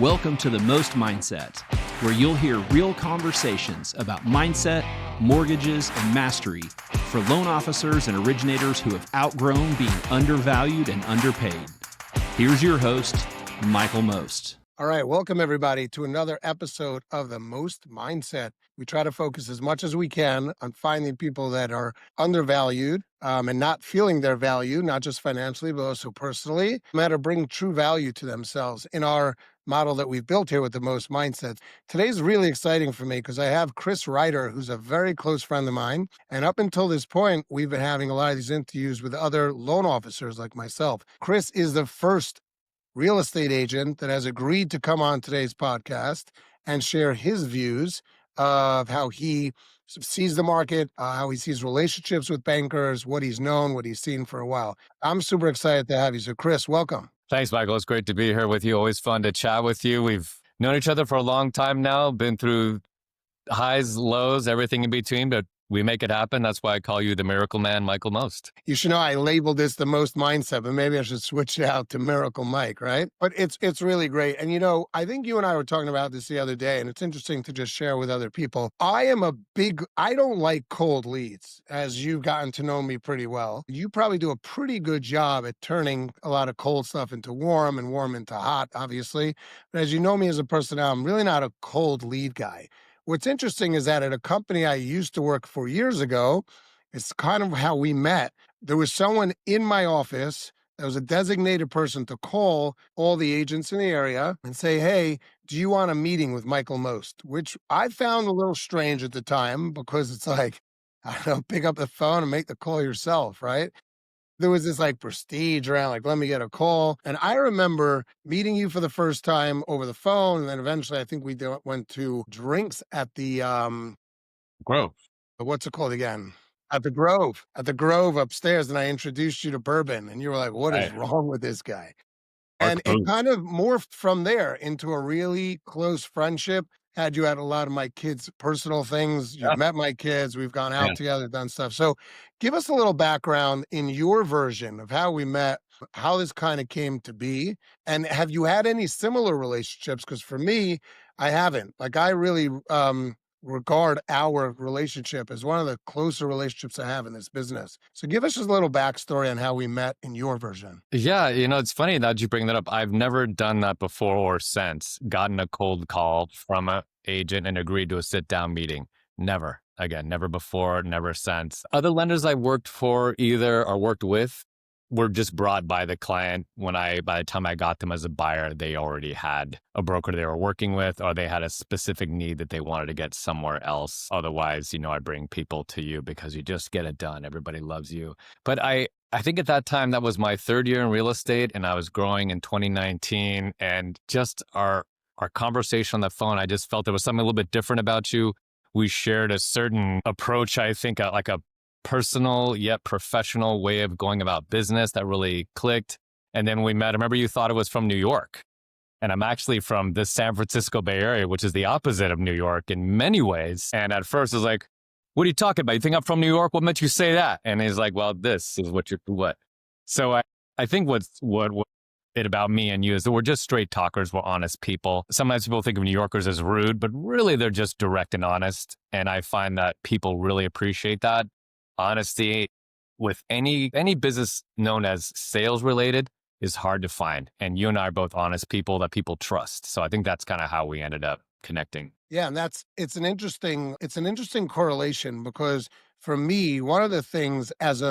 Welcome to The Most Mindset, where you'll hear real conversations about mindset, mortgages, and mastery for loan officers and originators who have outgrown being undervalued and underpaid. Here's your host, Michael Most. All right, welcome everybody to another episode of The Most Mindset. We try to focus as much as we can on finding people that are undervalued and not feeling their value, not just financially, but also personally, and to bring true value to themselves in our model that we've built here with The Most Mindset. Today's really exciting for me because I have Chris Ryder, who's a very close friend of mine. And up until this point, we've been having a lot of these interviews with other loan officers like myself. Chris is the first real estate agent that has agreed to come on today's podcast and share his views of how he sees the market, how he sees relationships with bankers, what he's known, what he's seen for a while. I'm super excited to have you. So Chris, welcome. Thanks, Michael. It's great to be here with you. Always fun to chat with you. We've known each other for a long time now, been through highs, lows, everything in between, but we make it happen. That's why I call you the Miracle Man, Michael Most. You should know I labeled this The Most Mindset, but maybe I should switch it out to Miracle Mike, right? But it's really great. And you know, I think you and I were talking about this the other day, and it's interesting to just share with other people. I don't like cold leads, as you've gotten to know me pretty well. You probably do a pretty good job at turning a lot of cold stuff into warm and warm into hot, obviously. But as you know me as a person now, I'm really not a cold lead guy. What's interesting is that at a company I used to work for years ago, it's kind of how we met. There was someone in my office that was a designated person to call all the agents in the area and say, hey, do you want a meeting with Michael Most? Which I found a little strange at the time because it's like, I don't know, pick up the phone and make the call yourself, right? There was this like prestige around, like, let me get a call. And I remember meeting you for the first time over the phone. And then eventually I think we went to drinks at the Grove. What's it called again? At the Grove upstairs. And I introduced you to bourbon. And you were like, what is wrong with this guy? And it kind of morphed from there into a really close friendship. Had you at a lot of my kids' personal things. You've met my kids. We've gone out together, done stuff. So give us a little background in your version of how we met, how this kind of came to be. And have you had any similar relationships? Because for me, I haven't. Like I really regard our relationship as one of the closer relationships I have in this business. So give us just a little backstory on how we met in your version. Yeah, you know, it's funny that you bring that up. I've never done that before or since, gotten a cold call from an agent and agreed to a sit-down meeting. Never. Again, never before, never since. Other lenders I worked for either or worked with were just brought by the client by the time I got them as a buyer, they already had a broker they were working with, or they had a specific need that they wanted to get somewhere else. Otherwise, you know, I bring people to you because you just get it done. Everybody loves you. But I think at that time, that was my third year in real estate and I was growing in 2019 and just our conversation on the phone, I just felt there was something a little bit different about you. We shared a certain approach, I think, like a personal yet professional way of going about business that really clicked. And then we met. I remember you thought it was from New York. And I'm actually from the San Francisco Bay Area, which is the opposite of New York in many ways. And at first I was like, what are you talking about? You think I'm from New York? What made you say that? And he's like, well, this is what. So I think what it about me and you is that we're just straight talkers. We're honest people. Sometimes people think of New Yorkers as rude, but really they're just direct and honest. And I find that people really appreciate that. Honesty with any business known as sales related is hard to find. And you and I are both honest people that people trust. So I think that's kind of how we ended up connecting. Yeah. And it's an interesting correlation because for me, one of the things as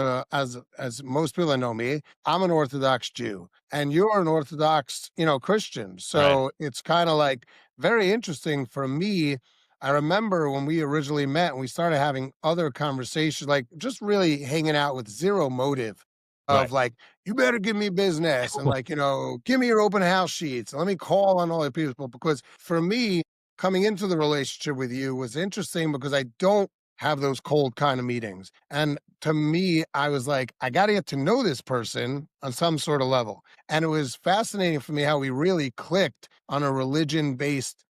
most people that know me, I'm an Orthodox Jew and you're an Orthodox, Christian. So It's kind of like very interesting for me. I remember when we originally met and we started having other conversations, like just really hanging out with zero motive of like, you better give me business and like, give me your open house sheets. And let me call on all the people. Because for me, coming into the relationship with you was interesting because I don't have those cold kind of meetings. And to me, I was like, I got to get to know this person on some sort of level. And it was fascinating for me how we really clicked on a religion basis,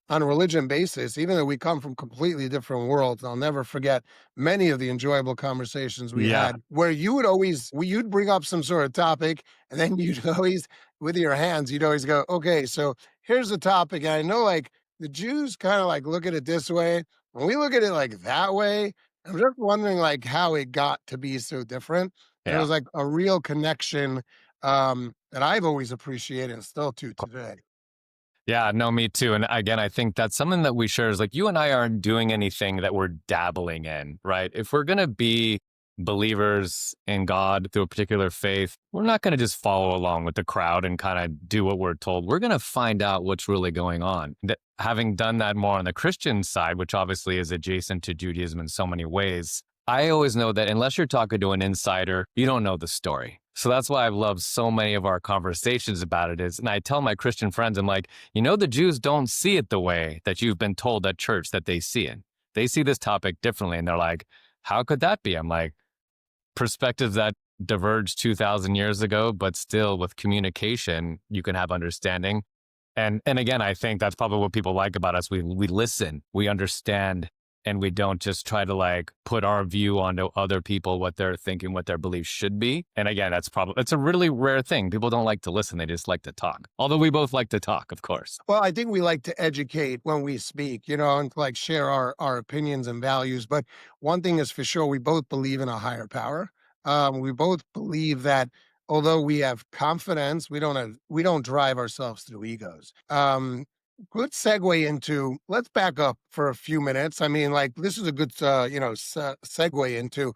even though we come from completely different worlds. I'll never forget many of the enjoyable conversations we had where you'd bring up some sort of topic and then you'd always with your hands, you'd always go, okay, so here's the topic. And I know like the Jews kind of like look at it this way, and we look at it like that way. I'm just wondering like how it got to be so different. And it Yeah. was like a real connection that I've always appreciated and still to today. Yeah, no, me too. And again, I think that's something that we share is like you and I aren't doing anything that we're dabbling in, right? If we're going to be believers in God through a particular faith, we're not going to just follow along with the crowd and kind of do what we're told. We're going to find out what's really going on. Having done that more on the Christian side, which obviously is adjacent to Judaism in so many ways, I always know that unless you're talking to an insider, you don't know the story. So that's why I've loved so many of our conversations about it is, and I tell my Christian friends, I'm like, the Jews don't see it the way that you've been told at church that they see it. They see this topic differently. And they're like, how could that be? I'm like, perspectives that diverged 2,000 years ago, but still with communication, you can have understanding. And again, I think that's probably what people like about us. We listen, we understand, and we don't just try to like put our view onto other people, what they're thinking, what their beliefs should be. And again, it's a really rare thing. People don't like to listen. They just like to talk. Although we both like to talk, of course. Well, I think we like to educate when we speak, and like share our opinions and values. But one thing is for sure, we both believe in a higher power. We both believe that although we have confidence, we don't drive ourselves through egos. Good segue into, let's back up for a few minutes. I mean, like this is a good, segue into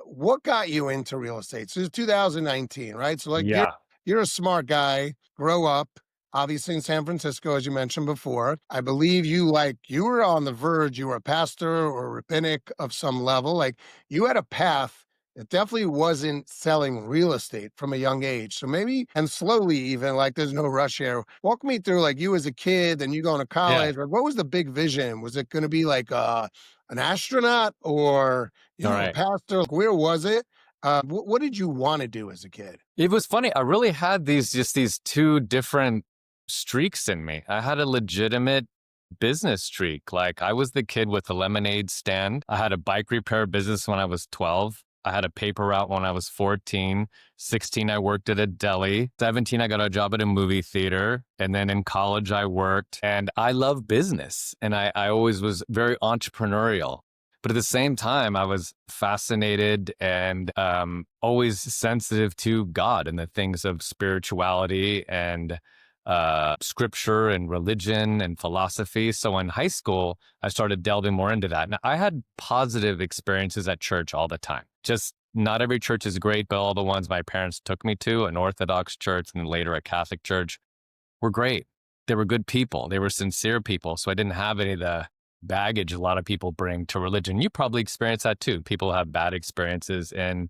what got you into real estate. So it's 2019, right? So like Yeah. you're a smart guy, grow up, obviously in San Francisco, as you mentioned before. I believe you were on the verge, you were a pastor or rabbinic of some level. Like you had a path that definitely wasn't selling real estate from a young age. So maybe, and slowly even, like there's no rush here. Walk me through like you as a kid and you going to college. Like, what was the big vision? Was it going to be like an astronaut or, All a right. pastor? Like, where was it? What did you want to do as a kid? It was funny. I really had these two different streaks in me. I had a legitimate business streak. Like I was the kid with the lemonade stand. I had a bike repair business when I was 12. I had a paper route when I was 14. 16, I worked at a deli. 17, I got a job at a movie theater. And then in college, I worked. And I love business. And I always was very entrepreneurial. But at the same time, I was fascinated and always sensitive to God and the things of spirituality and scripture and religion and philosophy. So in high school, I started delving more into that. Now, I had positive experiences at church all the time. Just not every church is great, but all the ones my parents took me to, an Orthodox church and later a Catholic church, were great. They were good people. They were sincere people. So I didn't have any of the baggage a lot of people bring to religion. You probably experience that too. People have bad experiences in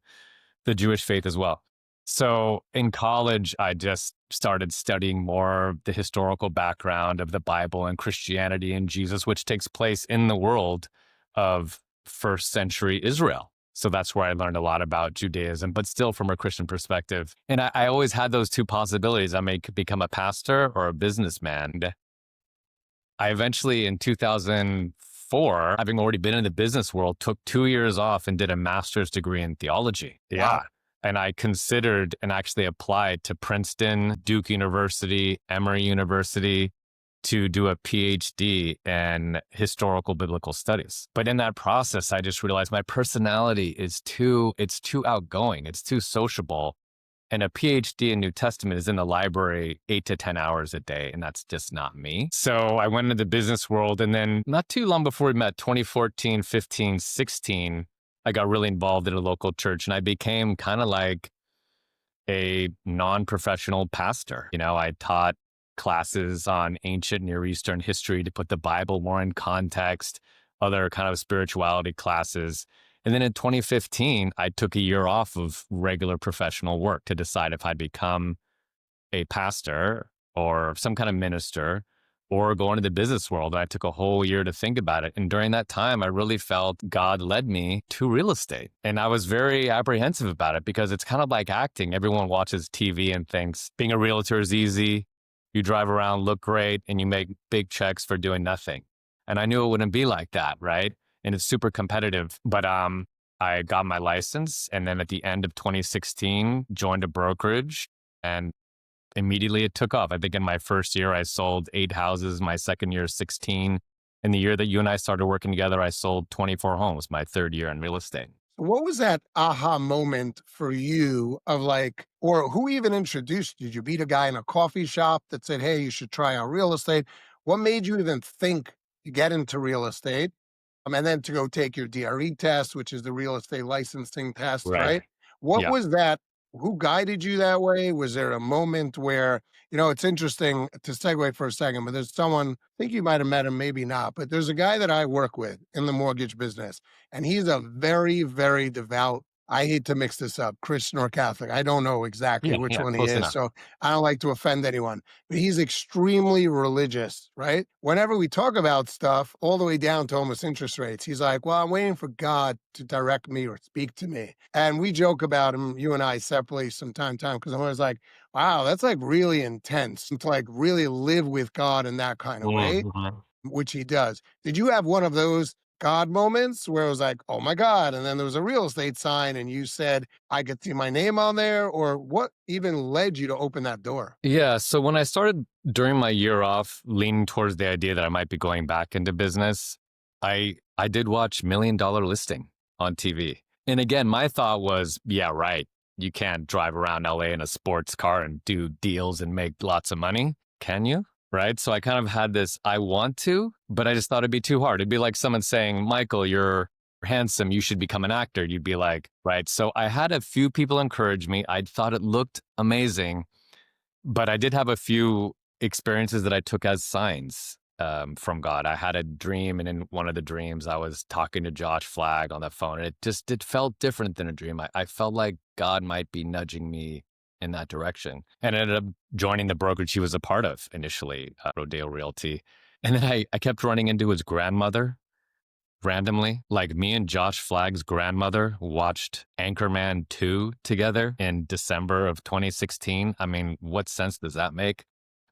the Jewish faith as well. So in college, I just started studying more the historical background of the Bible and Christianity and Jesus, which takes place in the world of first century Israel. So that's where I learned a lot about Judaism, but still from a Christian perspective. And I always had those two possibilities. I may become a pastor or a businessman. I eventually, in 2004, having already been in the business world, took 2 years off and did a master's degree in theology. Yeah. Wow. And I considered and actually applied to Princeton, Duke University, Emory University to do a PhD in historical biblical studies. But in that process, I just realized my personality is too outgoing. It's too sociable. And a PhD in New Testament is in the library 8 to 10 hours a day. And that's just not me. So I went into the business world. And then not too long before we met, 2014, 15, 16, I got really involved in a local church and I became kind of like a non-professional pastor. I taught classes on ancient Near Eastern history to put the Bible more in context, other kind of spirituality classes. And then in 2015, I took a year off of regular professional work to decide if I'd become a pastor or some kind of minister or go into the business world. And I took a whole year to think about it. And during that time, I really felt God led me to real estate. And I was very apprehensive about it because it's kind of like acting. Everyone watches TV and thinks being a realtor is easy. You drive around, look great, and you make big checks for doing nothing. And I knew it wouldn't be like that, right? And it's super competitive. But I got my license. And then at the end of 2016, joined a brokerage and immediately it took off. I think in my first year, I sold 8 houses. My second year, 16. In the year that you and I started working together, I sold 24 homes, my third year in real estate. What was that aha moment for you of like, or who even introduced you? Did you meet a guy in a coffee shop that said, hey, you should try out real estate? What made you even think to get into real estate? And then to go take your DRE test, which is the real estate licensing test, Right. right? What Yeah. was that? Who guided you that way? Was there a moment where, it's interesting to segue for a second, but there's someone, I think you might have met him, maybe not, but there's a guy that I work with in the mortgage business, and he's a very, very devout, I hate to mix this up, Christian or Catholic. I don't know exactly Yeah. which Yeah. one he Close is. enough. So I don't like to offend anyone, but he's extremely religious, right? Whenever we talk about stuff, all the way down to almost interest rates, he's like, well, I'm waiting for God to direct me or speak to me. And we joke about him, you and I separately from time to time, because I'm always like, wow, that's like really intense to like really live with God in that kind of way, Mhm. which he does. Did you have one of those God moments where it was like, oh my God, and then there was a real estate sign and you said, I could see my name on there? Or what even led you to open that door? Yeah. So when I started during my year off, leaning towards the idea that I might be going back into business, I did watch Million Dollar Listing on TV. And again, my thought was, yeah, right. You can't drive around LA in a sports car and do deals and make lots of money, can you? Right. So I kind of had this, I want to, but I just thought it'd be too hard. It'd be like someone saying, Michael, you're handsome, you should become an actor. You'd be like, right. So I had a few people encourage me. I thought it looked amazing, but I did have a few experiences that I took as signs from God. I had a dream, and in one of the dreams, I was talking to Josh Flagg on the phone, and it felt different than a dream. I felt like God might be nudging me in that direction, and I ended up joining the brokerage he was a part of initially, Rodeo Realty. And then I kept running into his grandmother randomly. Like me and Josh Flagg's grandmother watched Anchorman 2 together in December of 2016. I mean, what sense does that make?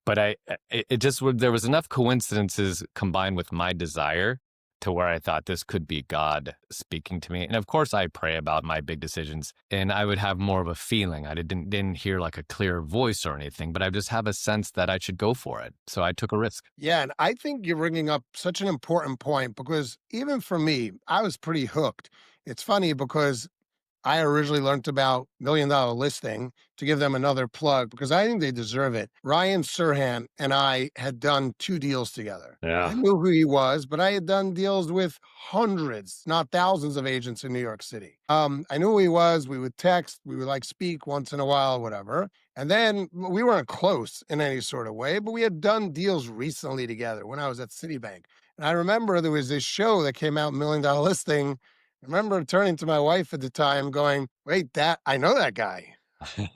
But it just there was enough coincidences combined with my desire to where I thought this could be God speaking to me. And of course, I pray about my big decisions, and I would have more of a feeling. I didn't hear like a clear voice or anything, but I just have a sense that I should go for it. So I took a risk. Yeah, and I think you're bringing up such an important point because even for me, I was pretty hooked. It's funny because I originally learned about Million Dollar Listing to give them another plug because I think they deserve it. Ryan Serhant and I had done 2 deals together. I knew who he was, but I had done deals with hundreds, not thousands of agents in New York City. I knew who he was. We would text, we would like speak once in a while, whatever. And then we weren't close in any sort of way, but we had done deals recently together when I was at Citibank. And I remember there was this show that came out, Million Dollar Listing. I remember turning to my wife at the time going, wait, I know that guy.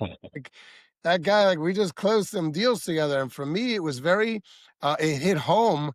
Like, that guy, like we just closed some deals together. And for me, it was very, it hit home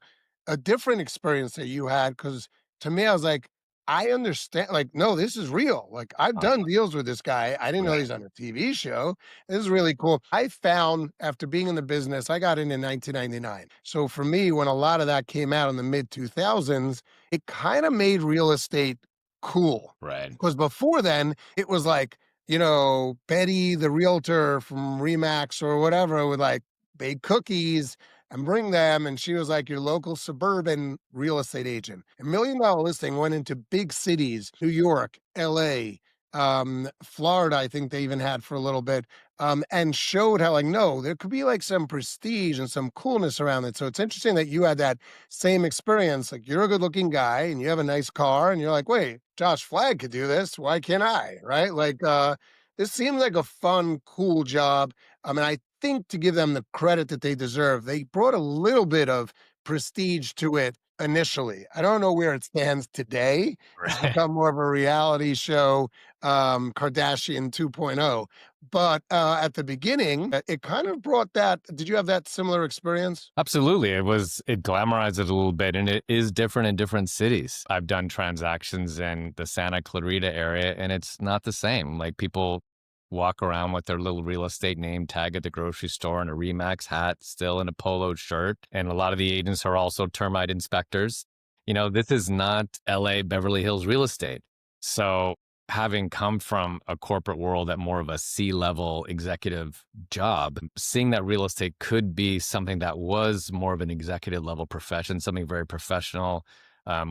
a different experience that you had. Cause to me, I was like, I understand, like, no, this is real. Like I've done deals with this guy. I didn't know he's on a TV show. This is really cool. I found after being in the business, I got in 1999. So for me, when a lot of that came out in the mid 2000s, it kind of made real estate cool. Right. Because before then, it was like, Betty, the realtor from Remax or whatever, would like bake cookies and bring them. And she was like your local suburban real estate agent. A Million Dollar Listing went into big cities, New York, LA, Florida, I think they even had for a little bit, and showed how, like, no, there could be like some prestige and some coolness around it. So it's interesting that you had that same experience. Like, you're a good looking guy and you have a nice car, and you're like, wait, Josh Flagg could do this. Why can't I? Right? Like, this seems like a fun, cool job. I mean, I think to give them the credit that they deserve, they brought a little bit of prestige to it initially. I don't know where it stands today. It's Right. become more of a reality show, Kardashian 2.0. But at the beginning, it kind of brought that. Did you have that similar experience? Absolutely. It glamorized it a little bit, and it is different in different cities. I've done transactions in the Santa Clarita area, and it's not the same. Like, people walk around with their little real estate name tag at the grocery store and a Remax hat, still in a polo shirt. And a lot of the agents are also termite inspectors. This is not LA, Beverly Hills real estate. So having come from a corporate world at more of a C-level executive job, seeing that real estate could be something that was more of an executive level profession, something very professional,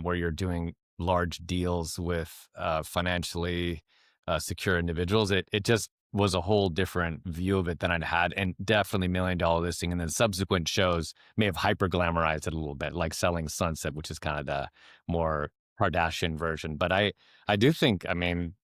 where you're doing large deals with financially secure individuals. It just was a whole different view of it than I'd had, and definitely $1 Million Listing. And then subsequent shows may have hyper glamorized it a little bit, like Selling Sunset, which is kind of the more Kardashian version. But I do think, I mean,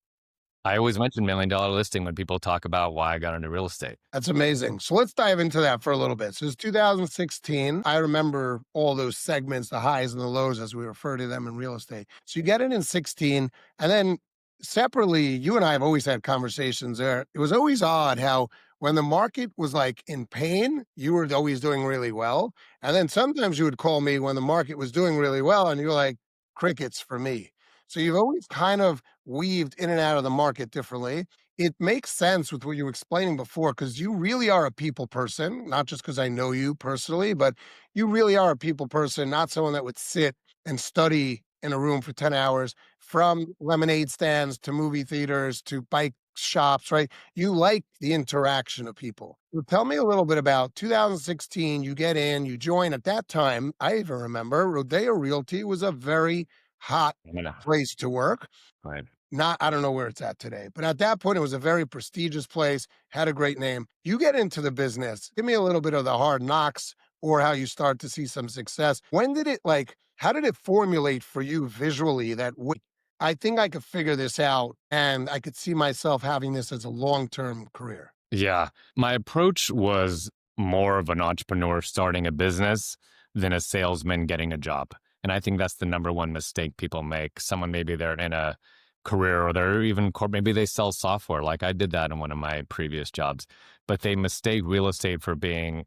I always mention $1 Million Listing when people talk about why I got into real estate. That's amazing. So let's dive into that for a little bit. So it's 2016. I remember all those segments, the highs and the lows, as we refer to them in real estate. So you get it in 16. And then separately, you and I have always had conversations there. It was always odd how when the market was like in pain, you were always doing really well. And then sometimes you would call me when the market was doing really well, and you're like, crickets for me. So you've always kind of weaved in and out of the market differently. It makes sense with what you were explaining before, because you really are a people person, not just because I know you personally, but you really are a people person, not someone that would sit and study in a room for 10 hours, from lemonade stands to movie theaters to bike shops, right? You like the interaction of people. So tell me a little bit about 2016. You get in, you join. At that time, I even remember Rodeo Realty was a very hot place to work. Right. I don't know where it's at today, but at that point, it was a very prestigious place, had a great name. You get into the business. Give me a little bit of the hard knocks or how you start to see some success. When did it how did it formulate for you visually that I think I could figure this out and I could see myself having this as a long-term career? Yeah. My approach was more of an entrepreneur starting a business than a salesman getting a job. And I think that's the number one mistake people make. Someone, maybe they're in a career or they're even maybe they sell software. Like I did that in one of my previous jobs, but they mistake real estate for being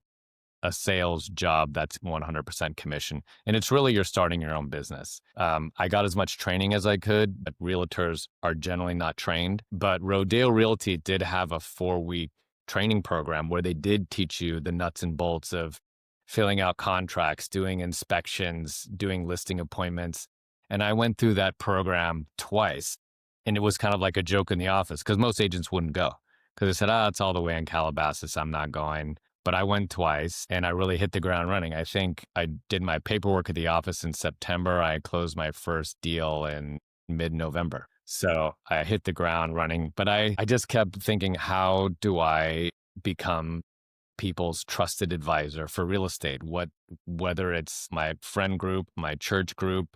a sales job that's 100% commission. And it's really, you're starting your own business. I got as much training as I could, but realtors are generally not trained. But Rodeo Realty did have a 4-week training program where they did teach you the nuts and bolts of filling out contracts, doing inspections, doing listing appointments. And I went through that program twice. And it was kind of like a joke in the office because most agents wouldn't go because they said, it's all the way in Calabasas, I'm not going. But I went twice and I really hit the ground running. I think I did my paperwork at the office in September. I closed my first deal in mid-November. So I hit the ground running, but I just kept thinking, how do I become people's trusted advisor for real estate? Whether it's my friend group, my church group,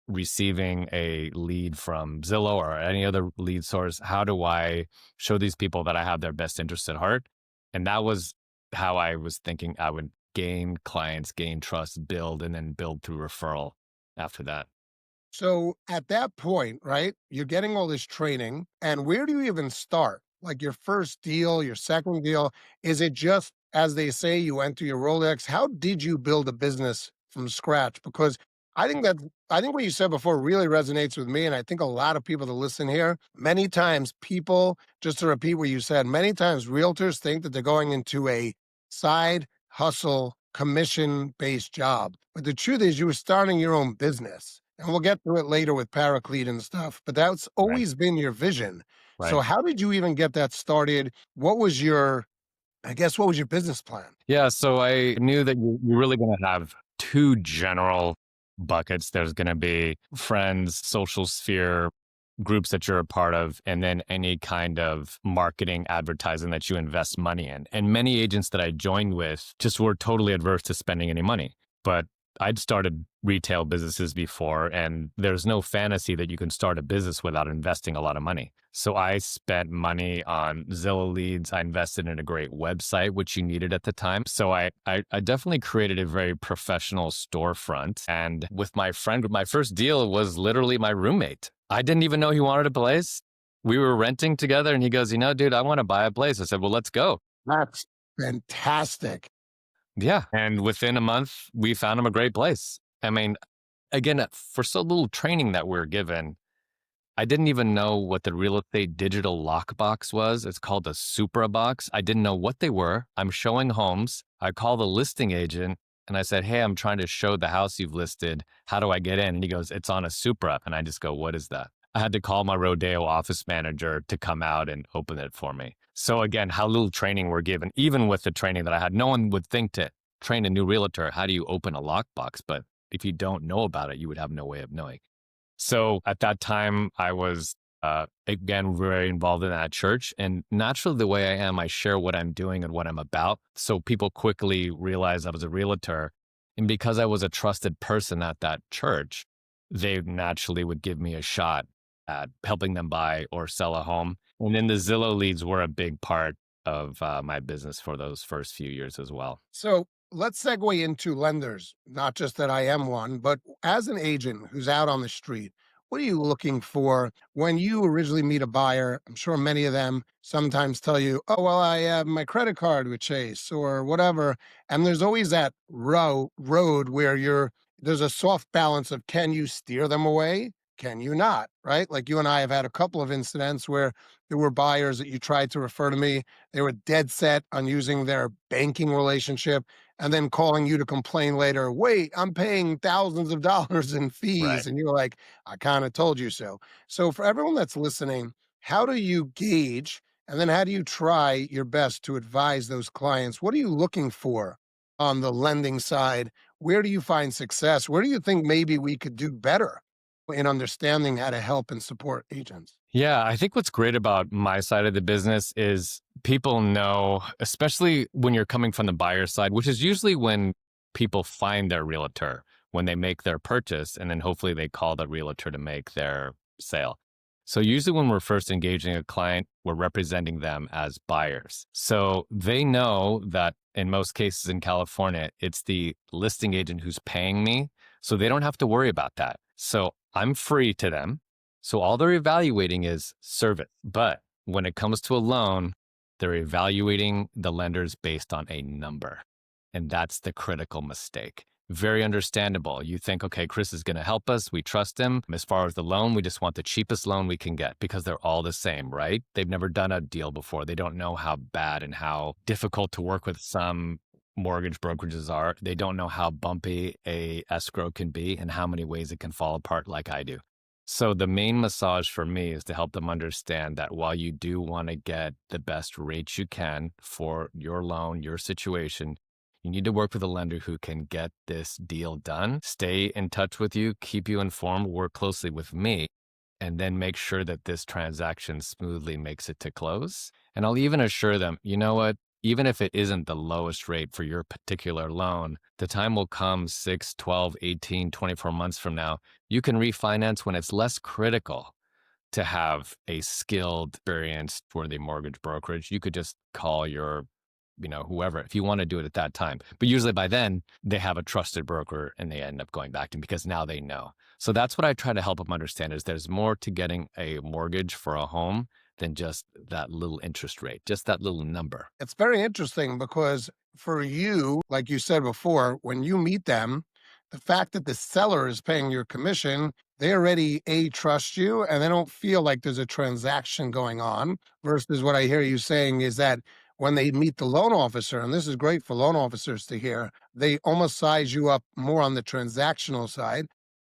receiving a lead from Zillow or any other lead source, how do I show these people that I have their best interest at heart? And that was how I was thinking I would gain clients, gain trust, build, and then build through referral after that. So at that point, right, you're getting all this training, and where do you even start? Like your first deal, your second deal, is it just, as they say, you enter your Rolodex? How did you build a business from scratch? Because I think what you said before really resonates with me, and I think a lot of people that listen here, many times people, just to repeat what you said, many times realtors think that they're going into a side hustle, commission-based job. But the truth is you were starting your own business. And we'll get to it later with Paraclete and stuff, but that's always been your vision. Right. So how did you even get that started? What was your business plan? Yeah, so I knew that you're really going to have two general buckets. There's going to be friends, social sphere, groups that you're a part of, and then any kind of marketing, advertising that you invest money in. And many agents that I joined with just were totally adverse to spending any money. But I'd started retail businesses before, and there's no fantasy that you can start a business without investing a lot of money. So I spent money on Zillow leads. I invested in a great website, which you needed at the time. So I definitely created a very professional storefront. And with my friend, my first deal was literally my roommate. I didn't even know he wanted a place. We were renting together, and he goes, dude, I want to buy a place. I said, well, let's go. That's fantastic. Yeah. And within a month, we found him a great place. I mean, again, for so little training that we're given, I didn't even know what the real estate digital lockbox was. It's called a Supra box. I didn't know what they were. I'm showing homes. I call the listing agent and I said, hey, I'm trying to show the house you've listed. How do I get in? And he goes, it's on a Supra. And I just go, what is that? I had to call my Rodeo office manager to come out and open it for me. So again, how little training we're given, even with the training that I had, no one would think to train a new realtor, how do you open a lockbox? But if you don't know about it, you would have no way of knowing. So at that time, I was, again, very involved in that church. And naturally, the way I am, I share what I'm doing and what I'm about. So people quickly realized I was a realtor. And because I was a trusted person at that church, they naturally would give me a shot at helping them buy or sell a home. And then the Zillow leads were a big part of my business for those first few years as well. So let's segue into lenders. Not just that I am one, but as an agent who's out on the street, what are you looking for when you originally meet a buyer? I'm sure many of them sometimes tell you, oh, well, I have my credit card with Chase or whatever. And there's always that road where there's a soft balance of, can you steer them away? Can you not? Right? Like you and I have had a couple of incidents where there were buyers that you tried to refer to me. They were dead set on using their banking relationship and then calling you to complain later, wait, I'm paying thousands of dollars in fees. Right. And you're like, I kind of told you so. So for everyone that's listening, how do you gauge and then how do you try your best to advise those clients? What are you looking for on the lending side? Where do you find success? Where do you think maybe we could do better in understanding how to help and support agents? Yeah, I think what's great about my side of the business is people know, especially when you're coming from the buyer side, which is usually when people find their realtor, when they make their purchase, and then hopefully they call the realtor to make their sale. So usually when we're first engaging a client, we're representing them as buyers. So they know that in most cases in California, it's the listing agent who's paying me. So they don't have to worry about that. So I'm free to them. So all they're evaluating is service. But when it comes to a loan, they're evaluating the lenders based on a number. And that's the critical mistake. Very understandable. You think, okay, Chris is going to help us. We trust him. As far as the loan, we just want the cheapest loan we can get because they're all the same, right? They've never done a deal before. They don't know how bad and how difficult to work with some mortgage brokerages are. They don't know how bumpy a escrow can be and how many ways it can fall apart like I do. So the main massage for me is to help them understand that while you do want to get the best rates you can for your loan, your situation, you need to work with a lender who can get this deal done, stay in touch with you, keep you informed, work closely with me, and then make sure that this transaction smoothly makes it to close. And I'll even assure them, you know what? Even if it isn't the lowest rate for your particular loan, the time will come 6, 12, 18, 24 months from now. You can refinance when it's less critical to have a skilled, experienced worthy mortgage brokerage. You could just call your, whoever, if you want to do it at that time. But usually by then, they have a trusted broker and they end up going back to them because now they know. So that's what I try to help them understand is there's more to getting a mortgage for a home than just that little interest rate, just that little number. It's very interesting because for you, like you said before, when you meet them, the fact that the seller is paying your commission, they already trust you and they don't feel like there's a transaction going on versus what I hear you saying is that when they meet the loan officer, and this is great for loan officers to hear, they almost size you up more on the transactional side.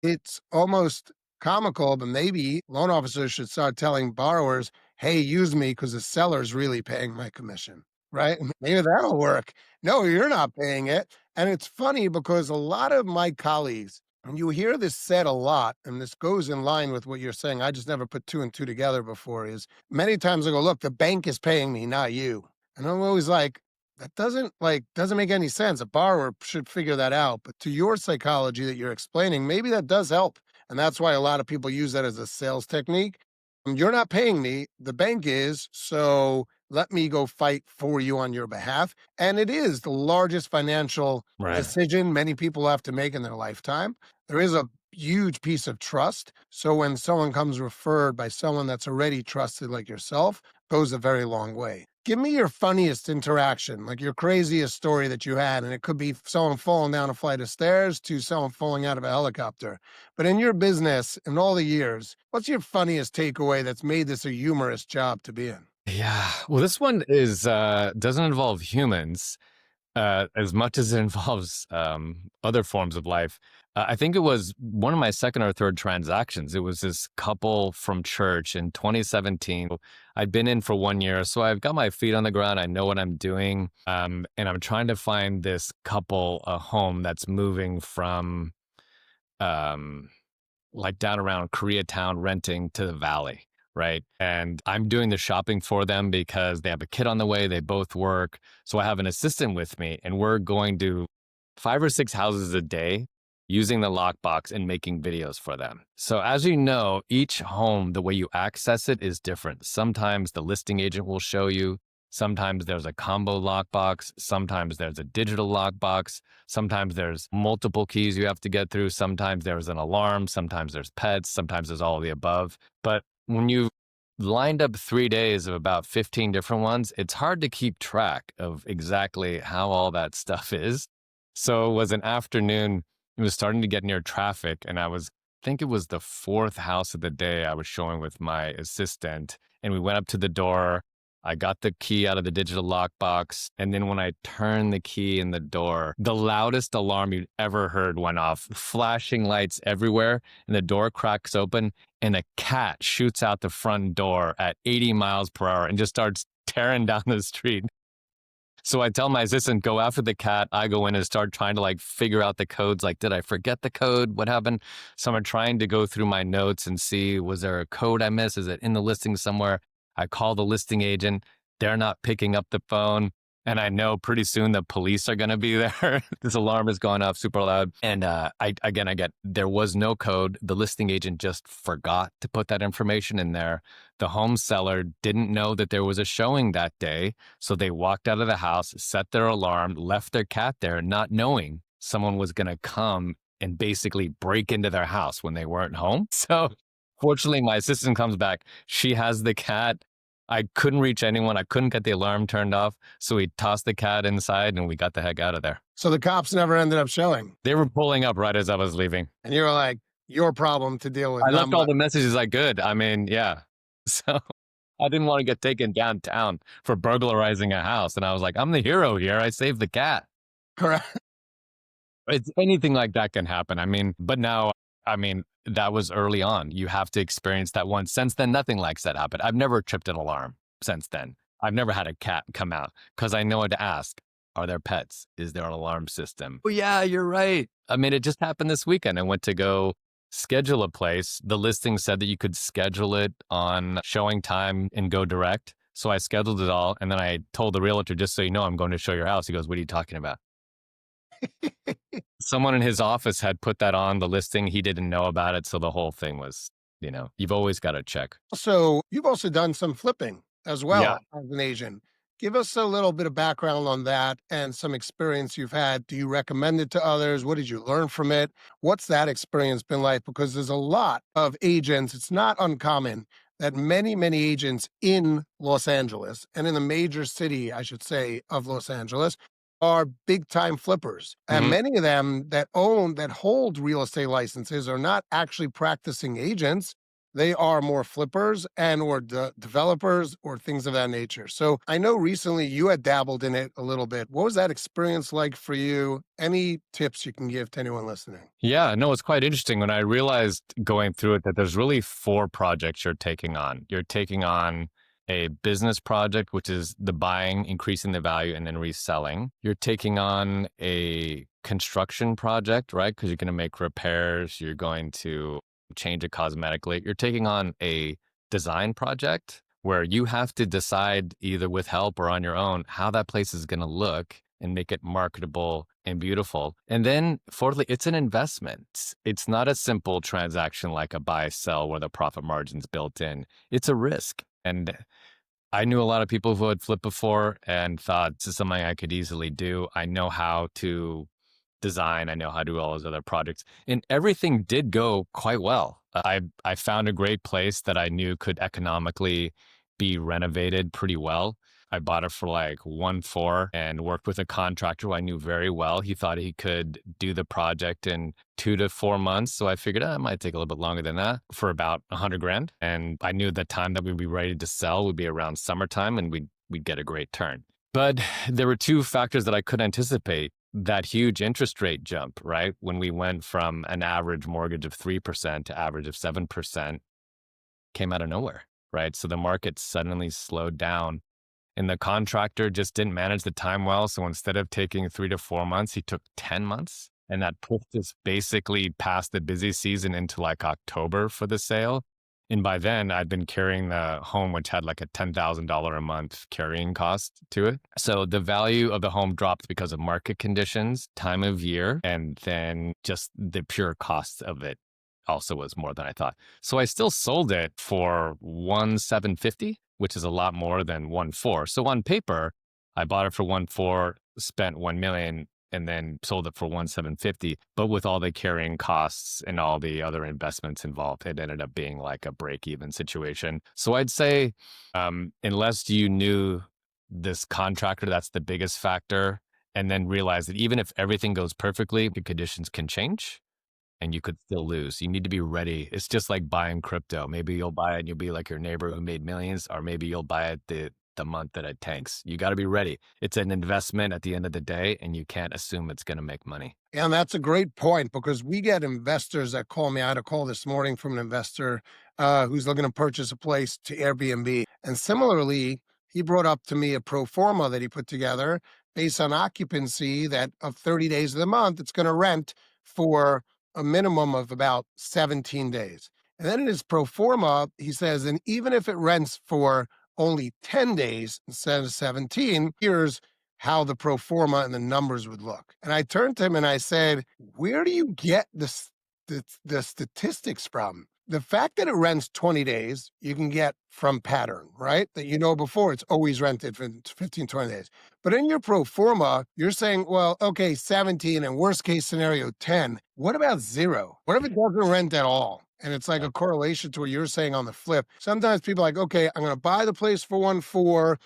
It's almost comical, but maybe loan officers should start telling borrowers, hey, use me because the seller's really paying my commission, right? Maybe that'll work. No, you're not paying it. And it's funny because a lot of my colleagues, and you hear this said a lot, and this goes in line with what you're saying, I just never put two and two together before, is many times I go, look, the bank is paying me, not you. And I'm always like, that doesn't make any sense. A borrower should figure that out. But to your psychology that you're explaining, maybe that does help. And that's why a lot of people use that as a sales technique. You're not paying me, the bank is, so let me go fight for you on your behalf. And it is the largest financial decision many people have to make in their lifetime. There is a huge piece of trust. So when someone comes referred by someone that's already trusted like yourself, goes a very long way. Give me your funniest interaction, like your craziest story that you had. And it could be someone falling down a flight of stairs to someone falling out of a helicopter. But in your business, in all the years, what's your funniest takeaway that's made this a humorous job to be in? Yeah. Well, this one is doesn't involve humans as much as it involves other forms of life. I think it was one of my second or third transactions. It was this couple from church in 2017. I'd been in for 1 year, so I've got my feet on the ground. I know what I'm doing. And I'm trying to find this couple a home that's moving from like down around Koreatown renting to the valley, right? And I'm doing the shopping for them because they have a kid on the way. They both work. So I have an assistant with me, and we're going to 5 or 6 houses a day using the lockbox and making videos for them. So as you know, each home, the way you access it is different. Sometimes the listing agent will show you. Sometimes there's a combo lockbox. Sometimes there's a digital lockbox. Sometimes there's multiple keys you have to get through. Sometimes there's an alarm. Sometimes there's pets. Sometimes there's all of the above. But when you've lined up 3 days of about 15 different ones, it's hard to keep track of exactly how all that stuff is. So it was an afternoon. It was starting to get near traffic, and I think it was the 4th house of the day I was showing with my assistant, and we went up to the door. I got the key out of the digital lockbox, and then when I turned the key in the door, the loudest alarm you'd ever heard went off, flashing lights everywhere, and the door cracks open, and a cat shoots out the front door at 80 miles per hour and just starts tearing down the street. So I tell my assistant, go after the cat. I go in and start trying to like figure out the codes. Like, did I forget the code? What happened? So I'm trying to go through my notes and see, was there a code I missed? Is it in the listing somewhere? I call the listing agent. They're not picking up the phone. And I know pretty soon the police are going to be there. This alarm is going off super loud. And there was no code. The listing agent just forgot to put that information in there. The home seller didn't know that there was a showing that day. So they walked out of the house, set their alarm, left their cat there, not knowing someone was going to come and basically break into their house when they weren't home. So fortunately, my assistant comes back. She has the cat. I couldn't reach anyone. I couldn't get the alarm turned off. So we tossed the cat inside and we got the heck out of there. So the cops never ended up showing. They were pulling up right as I was leaving. And you were like, your problem to deal with. I left all the messages I could. I mean, yeah. So I didn't want to get taken downtown for burglarizing a house. And I was like, I'm the hero here. I saved the cat. Correct. It's anything like that can happen. That was early on. You have to experience that once. Since then, nothing like that happened. I've never tripped an alarm since then. I've never had a cat come out because I know what to ask. Are there pets? Is there an alarm system? Oh, yeah, you're right. It just happened this weekend. I went to go schedule a place. The listing said that you could schedule it on showing time and go direct. So I scheduled it all. And then I told the realtor, just so you know, I'm going to show your house. He goes, what are you talking about? Someone in his office had put that on the listing. He didn't know about it. So the whole thing was, you've always got to check. So you've also done some flipping as well. Yeah. As an agent. Give us a little bit of background on that and some experience you've had. Do you recommend it to others? What did you learn from it? What's that experience been like? Because there's a lot of agents. It's not uncommon that many, many agents in Los Angeles and in the major city, I should say, of Los Angeles are big time flippers. And many of them that hold real estate licenses are not actually practicing agents. They are more flippers and or developers or things of that nature. So I know recently you had dabbled in it a little bit. What was that experience like for you? Any tips you can give to anyone listening? Yeah, no, it's quite interesting when I realized going through it that there's really 4 projects you're taking on. You're taking on a business project, which is the buying, increasing the value, and then reselling. You're taking on a construction project, right? Because you're going to make repairs. You're going to change it cosmetically. You're taking on a design project where you have to decide either with help or on your own how that place is going to look and make it marketable and beautiful. And then fourthly, it's an investment. It's not a simple transaction like a buy sell where the profit margin's built in. It's a risk. And I knew a lot of people who had flipped before and thought this is something I could easily do. I know how to design. I know how to do all those other projects. And everything did go quite well. I found a great place that I knew could economically be renovated pretty well. I bought it for like 1.4 and worked with a contractor who I knew very well. He thought he could do the project in 2 to 4 months. So I figured it might take a little bit longer than that for about $100,000. And I knew the time that we'd be ready to sell would be around summertime and we'd get a great turn. But there were 2 factors that I couldn't anticipate. that huge interest rate jump, right? When we went from an average mortgage of 3% to average of 7%, came out of nowhere, right? So the market suddenly slowed down and the contractor just didn't manage the time well. So instead of taking 3 to 4 months, he took 10 months. And that pushed us basically past the busy season into like October for the sale. And by then, I'd been carrying the home, which had like a $10,000 a month carrying cost to it. So the value of the home dropped because of market conditions, time of year, and then just the pure cost of it also was more than I thought. So I still sold it for 1,750, which is a lot more than 1.4. So on paper, I bought it for 1.4, spent 1 million, and then sold it for 1,750. But with all the carrying costs and all the other investments involved, it ended up being like a break-even situation. So I'd say, unless you knew this contractor, that's the biggest factor, and then realize that even if everything goes perfectly, the conditions can change and you could still lose. You need to be ready. It's just like buying crypto. Maybe you'll buy it and you'll be like your neighbor who made millions, or maybe you'll buy it the month that it tanks. You got to be ready. It's an investment at the end of the day, and you can't assume it's going to make money. And that's a great point, because we get investors that call me. I had a call this morning from an investor who's looking to purchase a place to Airbnb. And similarly, he brought up to me a pro forma that he put together based on occupancy that of 30 days of the month, it's going to rent for a minimum of about 17 days. And then in his pro forma, he says, and even if it rents for only 10 days instead of 17, here's how the pro forma and the numbers would look. And I turned to him and I said, where do you get the statistics from? The fact that it rents 20 days, you can get from pattern, right? That you know before it's always rented for 15, 20 days. But in your pro forma, you're saying, well, okay, 17 and worst case scenario, 10. What about 0? What if it doesn't rent at all? And it's like a correlation to what you're saying on the flip. Sometimes people are like, okay, I'm going to buy the place for 1.4.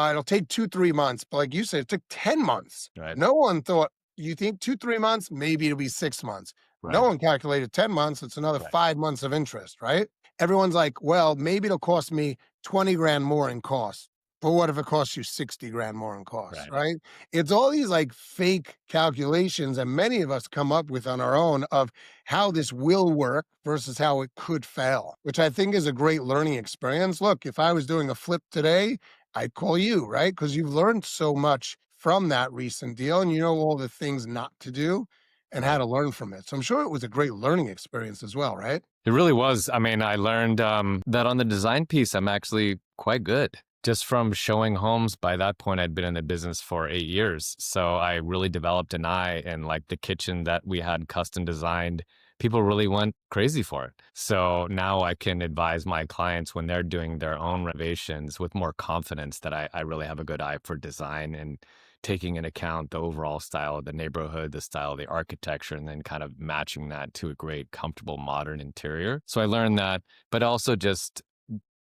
It'll take 2-3 months. But like you said, it took 10 months. Right. No one thought, you think 2-3 months? Maybe it'll be 6 months. Right. No one calculated 10 months. It's another 5 months of interest, right? Everyone's like, well, maybe it'll cost me 20 grand more in cost. But what if it costs you 60 grand more in costs, right? It's all these like fake calculations that many of us come up with on our own of how this will work versus how it could fail, which I think is a great learning experience. Look, if I was doing a flip today, I'd call you, right? Because you've learned so much from that recent deal and you know all the things not to do and how to learn from it. So I'm sure it was a great learning experience as well, right? It really was. I mean, I learned that on the design piece, I'm actually quite good. Just from showing homes. By that point, I'd been in the business for 8 years. So I really developed an eye, and like the kitchen that we had custom designed, people really went crazy for it. So now I can advise my clients when they're doing their own renovations with more confidence that I really have a good eye for design and taking into account the overall style of the neighborhood, the style of the architecture, and then kind of matching that to a great, comfortable, modern interior. So I learned that, but also just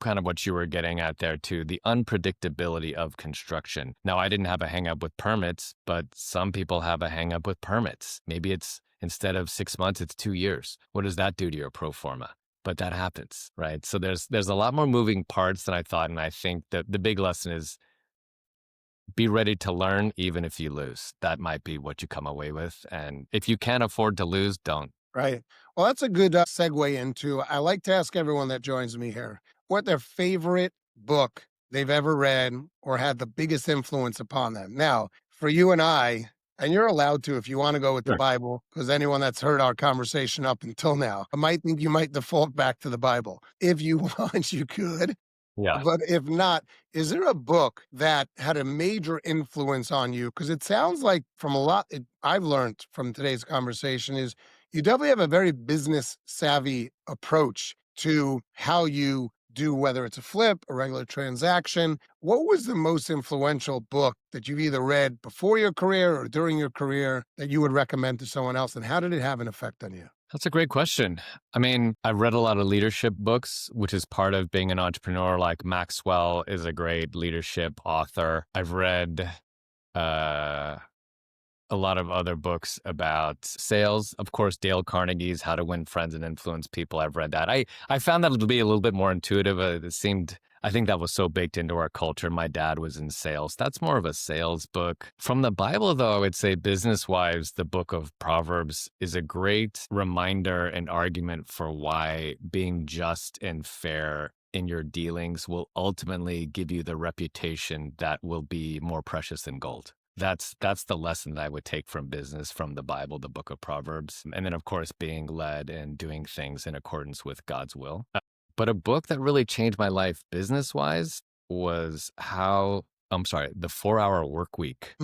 kind of what you were getting at there too, the unpredictability of construction. Now, I didn't have a hang up with permits, but some people have a hang up with permits. Maybe it's instead of 6 months, it's 2 years. What does that do to your pro forma? But that happens, right? So there's a lot more moving parts than I thought. And I think that the big lesson is be ready to learn even if you lose. That might be what you come away with. And if you can't afford to lose, don't. Right. Well, that's a good segue into, I like to ask everyone that joins me here what their favorite book they've ever read or had the biggest influence upon them. Now, for you and I, and you're allowed to if you want to go with the Bible, because anyone that's heard our conversation up until now, I might think you might default back to the Bible. If you want, you could. Yeah. But if not, is there a book that had a major influence on you? Because it sounds like from a lot I've learned from today's conversation is you definitely have a very business savvy approach to how you do, whether it's a flip, a regular transaction. What was the most influential book that you've either read before your career or during your career that you would recommend to someone else? And how did it have an effect on you? That's a great question. I mean, I've read a lot of leadership books, which is part of being an entrepreneur. Like Maxwell is a great leadership author. I've read a lot of other books about sales. Of course, Dale Carnegie's How to Win Friends and Influence People. I've read that. I found that to be a little bit more intuitive. It seemed I think that was so baked into our culture. My dad was in sales. That's more of a sales book. From the Bible, though, I would say business wise, the book of Proverbs is a great reminder and argument for why being just and fair in your dealings will ultimately give you the reputation that will be more precious than gold. That's the lesson that I would take from business, from the Bible, the book of Proverbs. And then, of course, being led and doing things in accordance with God's will. But a book that really changed my life business-wise was The 4-Hour Work Week.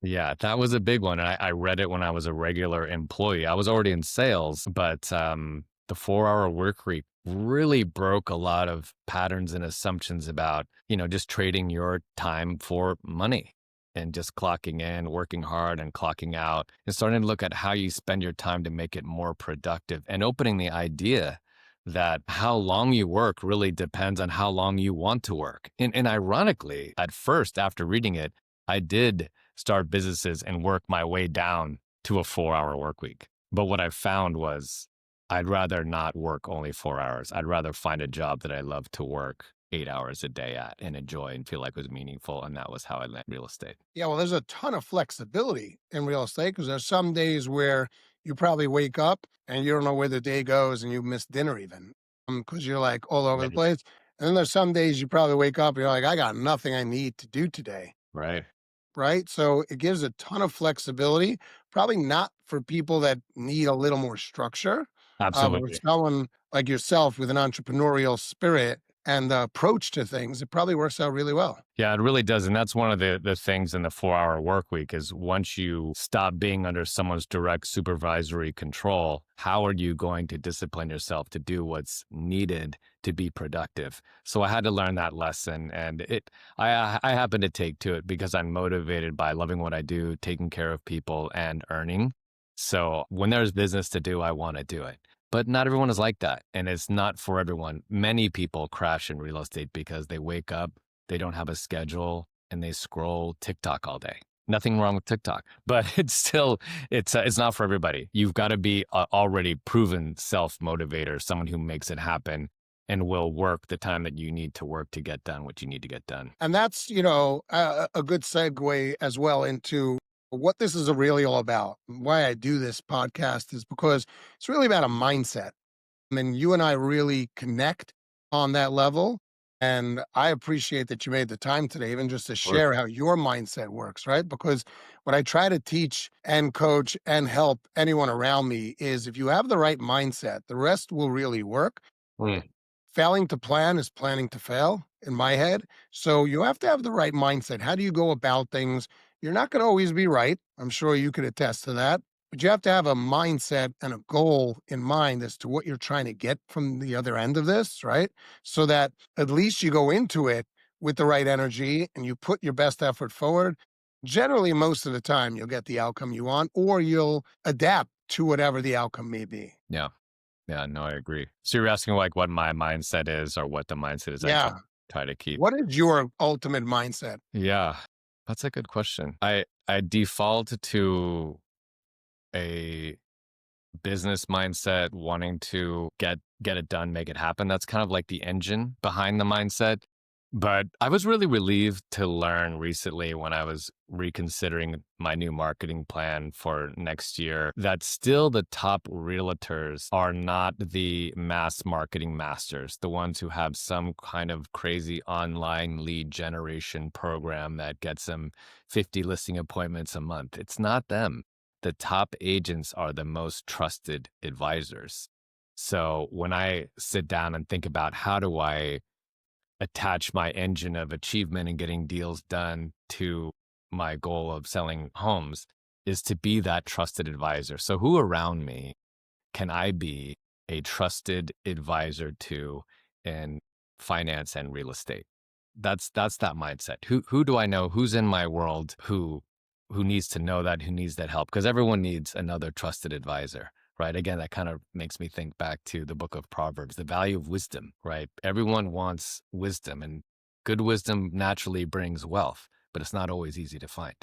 Yeah, that was a big one. And I read it when I was a regular employee. I was already in sales, but the 4-Hour Work Week really broke a lot of patterns and assumptions about, just trading your time for money and just clocking in, working hard and clocking out, and starting to look at how you spend your time to make it more productive, and opening the idea that how long you work really depends on how long you want to work. And ironically, at first, after reading it, I did start businesses and work my way down to a 4-hour work week. But what I found was I'd rather not work only 4 hours. I'd rather find a job that I love to work 8 hours a day at and enjoy and feel like it was meaningful. And that was how I landed real estate. Yeah, well, there's a ton of flexibility in real estate because there's some days where you probably wake up and you don't know where the day goes and you miss dinner even because you're like all over the Right. place. And then there's some days you probably wake up and you're like, I got nothing I need to do today. Right. Right. So it gives a ton of flexibility, probably not for people that need a little more structure. But for Absolutely. someone like yourself with an entrepreneurial spirit and the approach to things, it probably works out really well. Yeah, it really does. And that's one of the things in the 4-hour work week is once you stop being under someone's direct supervisory control, how are you going to discipline yourself to do what's needed to be productive? So I had to learn that lesson, and I happen to take to it because I'm motivated by loving what I do, taking care of people, and earning. So when there's business to do, I want to do it. But not everyone is like that, and it's not for everyone. Many people crash in real estate because they wake up, they don't have a schedule, and they scroll TikTok all day. Nothing wrong with TikTok, but it's not for everybody. You've got to be already proven self-motivator, someone who makes it happen and will work the time that you need to work to get done what you need to get done. And that's, a good segue as well into what this is really all about. Why I do this podcast is because it's really about a mindset. I mean, you and I really connect on that level. And I appreciate that you made the time today, even just to share how your mindset works, right? Because what I try to teach and coach and help anyone around me is if you have the right mindset, the rest will really work. Mm. Failing to plan is planning to fail in my head. So you have to have the right mindset. How do you go about things? You're not going to always be right. I'm sure you could attest to that. But you have to have a mindset and a goal in mind as to what you're trying to get from the other end of this, right? So that at least you go into it with the right energy and you put your best effort forward. Generally, most of the time, you'll get the outcome you want, or you'll adapt to whatever the outcome may be. Yeah. Yeah, no, I agree. So you're asking like what my mindset is or what the mindset is I Yeah. try to keep. What is your ultimate mindset? Yeah, that's a good question. I default to a business mindset, wanting to get it done, make it happen. That's kind of like the engine behind the mindset. But I was really relieved to learn recently when I was reconsidering my new marketing plan for next year that still the top realtors are not the mass marketing masters, the ones who have some kind of crazy online lead generation program that gets them 50 listing appointments a month. It's not them. The top agents are the most trusted advisors. So when I sit down and think about how do I attach my engine of achievement and getting deals done to my goal of selling homes, is to be that trusted advisor. So who around me can I be a trusted advisor to in finance and real estate? That's that mindset. Who do I know? Who's in my world who needs to know that, who needs that help? Because everyone needs another trusted advisor, right? Again, that kind of makes me think back to the book of Proverbs, the value of wisdom, right? Everyone wants wisdom, and good wisdom naturally brings wealth, but it's not always easy to find.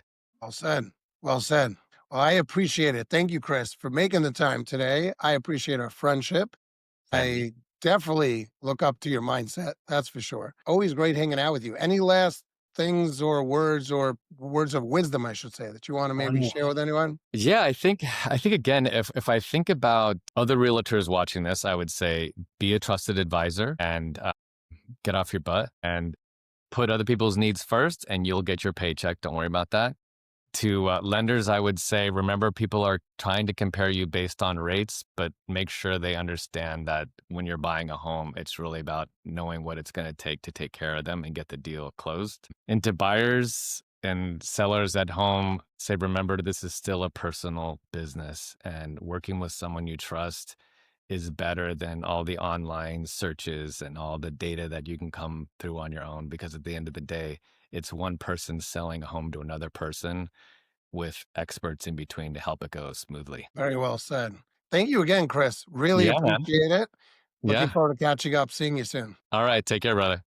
Well said. Well said. Well, I appreciate it. Thank you, Chris, for making the time today. I appreciate our friendship. I definitely look up to your mindset. That's for sure. Always great hanging out with you. Any last things or words of wisdom, I should say, that you want to maybe share with anyone? Yeah, I think again, if I think about other realtors watching this, I would say be a trusted advisor and get off your butt and put other people's needs first, and you'll get your paycheck. Don't worry about that. To lenders, I would say, remember, people are trying to compare you based on rates, but make sure they understand that when you're buying a home, it's really about knowing what it's going to take care of them and get the deal closed. And to buyers and sellers at home, say, remember, this is still a personal business, and working with someone you trust is better than all the online searches and all the data that you can come through on your own, because at the end of the day, it's one person selling a home to another person with experts in between to help it go smoothly. Very well said. Thank you again, Chris. Really Yeah, man. appreciate it. Looking Yeah. forward to catching up, seeing you soon. All right. Take care, brother.